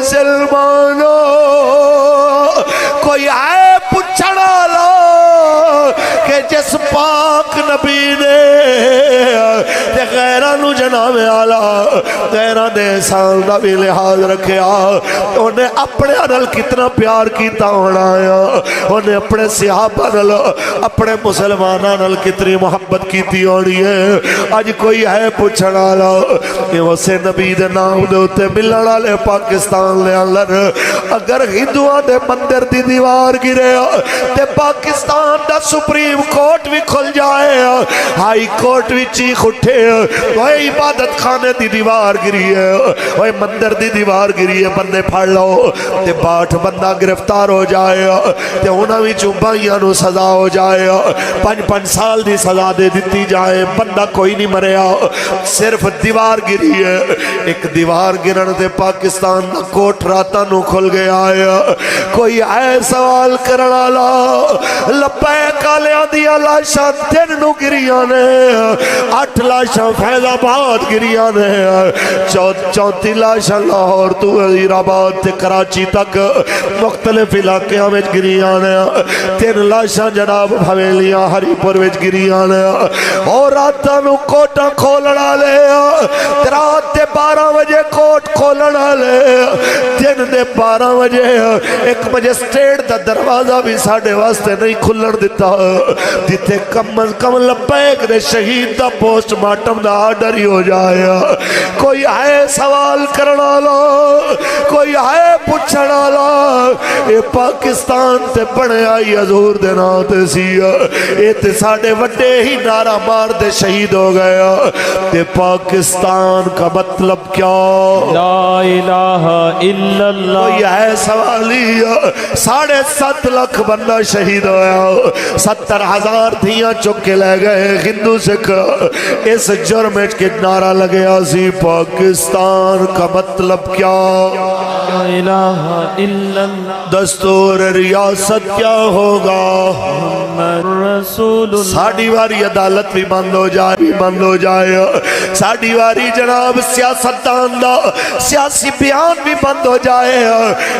مسلمانوں کوئی ہے پوچھنا لا کہ جس پاک نبی نے تے غیرانو جناب آلہ غیران دے احسان دا بھی لحاظ رکھیا انہیں اپنے انل کتنا پیار کیتا ہونا آیا انہیں اپنے صحابہ نل اپنے مسلمانہ نل کتنی محبت کیتی ہونی ہے آج کوئی ہے پوچھنا لا کہ اسے نبی دے نام دے ہوتے ملنا لے پاکستان لے اندر اگر ہندوان دے مندر دی دیوار گرے تے پاکستان دا سپریم کورٹ بھی کھل جائے ہائی کورٹ بھی چیخ اٹھے وہ عبادت خانے دی دیوار گری ہے وہ مندر دی دیوار گری ہے بندے پھڑ لو تے باٹھ بندہ گرفتار ہو جائے تے انہاں بھی چوبائیاں نو سزا ہو جائے 5 سال دی سزا دے دیتی جائے بندہ کوئی نہیں مریا صرف دیوار گری ہے ایک دیوار گرن تے پاکستان دا کوٹ راتاں نو کھل گیا ہے کوئی ہے سوال کرنا لا لپے کالیاں دیا لاشاں دن نو گریاں نے 8 لاشاں فیض آباد گریاں نے 34 لاشاں لاہور تو عزیر آباد تے کراچی تک مختلف علاقیاں میں گریاں نے 3 لاشاں جناب حویلیاں ہری پور میں گریاں نے اور راتاں نو کوٹاں کھولنا لے رات دے 12 بجے کوٹ کھولنا لے دن دے 12 بجے ایک مجسٹریٹ دا دروازہ بھی ساڑھے واسطے نہیں کھلن دیتا دیتے کم از کم لبیک دے شہید دا پوسٹ مارٹم دا آرڈر ہی ہو جائے کوئی ہے سوال کرنا لا کوئی ہے پوچھنا لا اے پاکستان تے بڑے آئی حضور دے ناتے سی اے تے ساڑھے وڈے ہی نعرہ مار دے شہید ہو گیا تے پاکستان کا مطلب کیا لا الہ الا اللہ کوئی ہے سوالی 7.5 لاکھ بندہ شہید ہویا 70,000 دھیاں چکے لے گئے ہندو سکھ اس جرم کے نعرہ لگیا سی پاکستان کا مطلب کیا لا الہ الا اللہ دستور ریاست کیا ہوگا محمد رسول اللہ ساڑھی واری عدالت بھی بند ہو جائے ساڑھی واری جناب سیاستدان دا سیاسی بیان بھی بند ہو جائے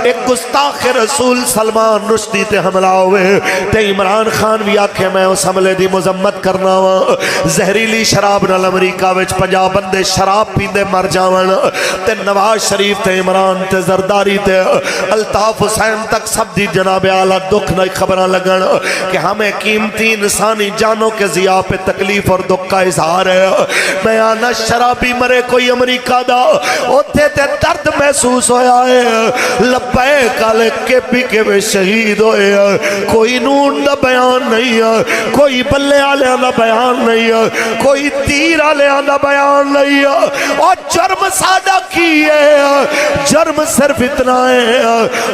ایک گستاخ رسول سلمان رشدی تے حملہ ہوئے تے عمران خان بھی آکھے میں اس حملے دی مذمت کرنا وا زہریلی شراب نال امریکہ وچ 50 بندے شراب پیندے مر جاون تے نواز شریف تے عمران تے زرداری تے الطاف حسین تک سب دی جناب اعلیٰ دکھ نہ خبریں لگن کہ ہمیں قیمتی انسانی جانوں کے ضیاء پہ تکلیف اور دکھ کا اظہار ہے میں آنا شرابی مرے کوئی امریکہ دا اوتے تے درد محسوس ہویا ہے لبے کالے کے پی کے میں شہید ہوئے کوئی نون دا بیان نہیں ہے کوئی بلے آلیاں دا بیان نہیں ہے کوئی تیر آلیاں دا بیان نہیں ہے اور جرم سادہ کی ہے جرم صرف اتنا ہے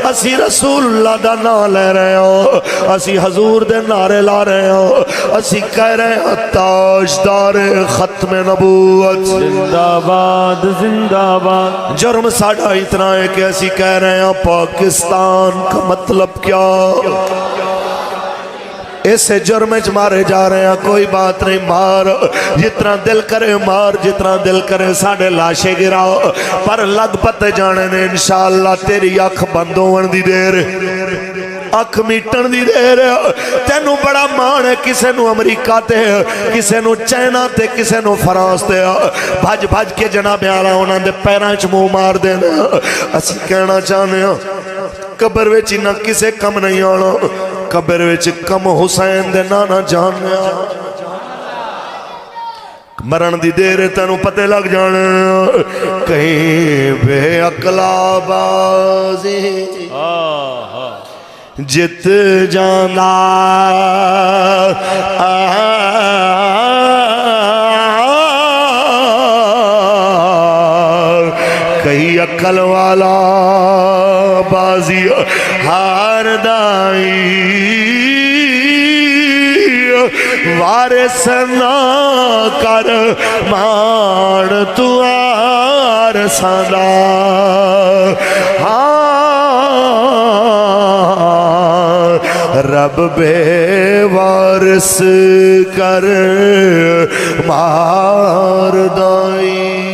اسی رسول اللہ دا نام لے رہے ہو اسی حضور دے نعرے لا رہے ہو اسی کہہ رہے ہیں تاجدار ختم نبوت زندہ باد زندہ باد جرم ساڑھا اتنا ہے کہ اسی کہہ رہے ہیں پاکستان کا مطلب کیا ایسے جرمج مارے جا رہے ہیں کوئی بات نہیں مار جتنا دل کرے مار جتنا دل کرے ساڑھے لاشے گراؤ پر لگ پتے جانے نے انشاءاللہ تیری آنکھ بند ہون دی دیر اکھ میٹن دی دیر تینو بڑا مان ہے کسے نو امریکہ تے کسے نو چائنا تے کسے نو فرانس تے بھج بھج کے جناب آلہ انہاں دے پیرانچ منہ مار دینا اسی کہنا چاہنے ہیں قبر وچ نہ کسے کم نہیں آنا قبر وچ کم حسین دے نانا جاننے مرن دی دیر تینو پتے لگ جانے کہیں بے عقلا بازی جت جانا کئی عقل والا بازی ہار دائی وارث نہ کر مان تو آرسان رب بے وارث کر مار دائی